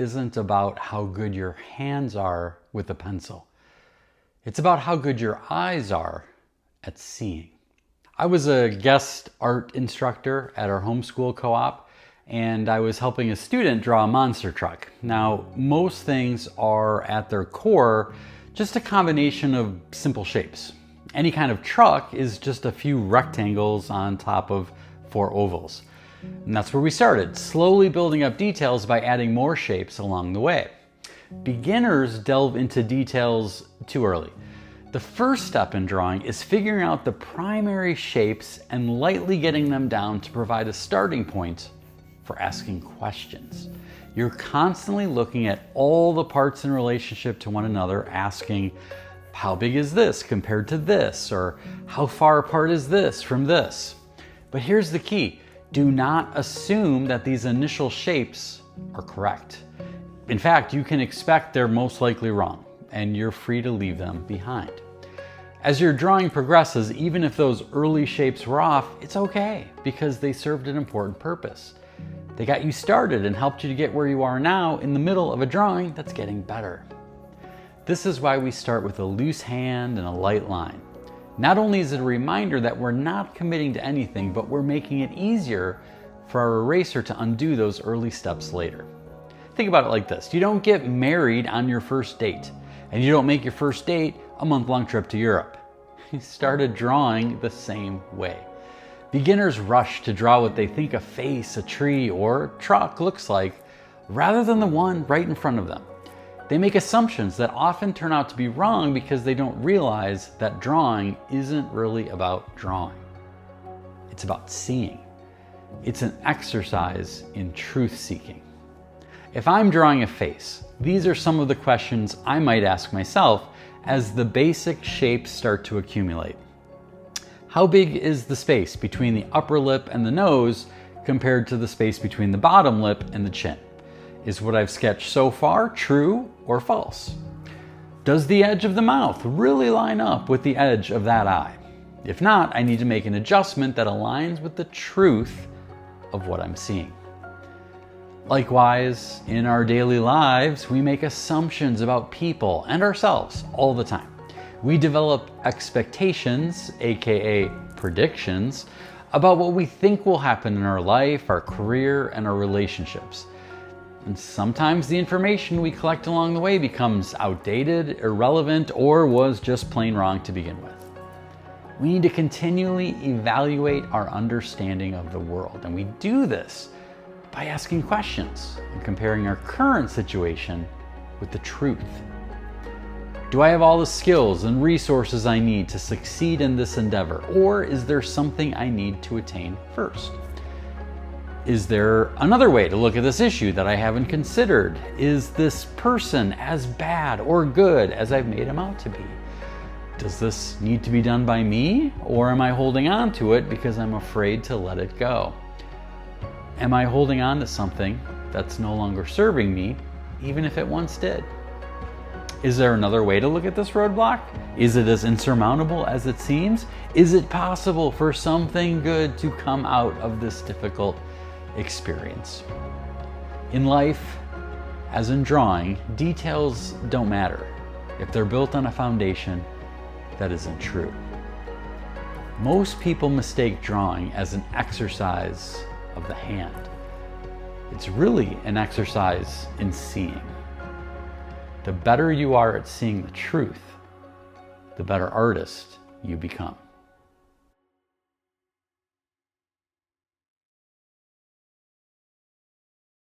isn't about how good your hands are with a pencil. It's about how good your eyes are at seeing. I was a guest art instructor at our homeschool co-op, and I was helping a student draw a monster truck. Now, most things are at their core just a combination of simple shapes. Any kind of truck is just a few rectangles on top of 4 ovals. And that's where we started, slowly building up details by adding more shapes along the way. Beginners delve into details too early. The first step in drawing is figuring out the primary shapes and lightly getting them down to provide a starting point for asking questions. You're constantly looking at all the parts in relationship to one another, asking, how big is this compared to this? Or how far apart is this from this? But here's the key. Do not assume that these initial shapes are correct. In fact, you can expect they're most likely wrong, and you're free to leave them behind. As your drawing progresses, even if those early shapes were off, it's okay, because they served an important purpose. They got you started and helped you to get where you are now in the middle of a drawing that's getting better. This is why we start with a loose hand and a light line. Not only is it a reminder that we're not committing to anything, but we're making it easier for our eraser to undo those early steps later. Think about it like this. You don't get married on your first date, and you don't make your first date a month-long trip to Europe. You started drawing the same way. Beginners rush to draw what they think a face, a tree, or truck looks like, rather than the one right in front of them. They make assumptions that often turn out to be wrong because they don't realize that drawing isn't really about drawing. It's about seeing. It's an exercise in truth-seeking. If I'm drawing a face, these are some of the questions I might ask myself as the basic shapes start to accumulate. How big is the space between the upper lip and the nose compared to the space between the bottom lip and the chin? Is what I've sketched so far true or false? Does the edge of the mouth really line up with the edge of that eye? If not, I need to make an adjustment that aligns with the truth of what I'm seeing. Likewise, in our daily lives, we make assumptions about people and ourselves all the time. We develop expectations, aka predictions, about what we think will happen in our life, our career, and our relationships. And sometimes the information we collect along the way becomes outdated, irrelevant, or was just plain wrong to begin with. We need to continually evaluate our understanding of the world, and we do this by asking questions and comparing our current situation with the truth. Do I have all the skills and resources I need to succeed in this endeavor, or is there something I need to attain first? Is there another way to look at this issue that I haven't considered? Is this person as bad or good as I've made him out to be? Does this need to be done by me, or am I holding on to it because I'm afraid to let it go? Am I holding on to something that's no longer serving me, even if it once did? Is there another way to look at this roadblock? Is it as insurmountable as it seems? Is it possible for something good to come out of this difficult experience? In life, as in drawing, details don't matter if they're built on a foundation that isn't true. Most people mistake drawing as an exercise of the hand. It's really an exercise in seeing. The better you are at seeing the truth, the better artist you become.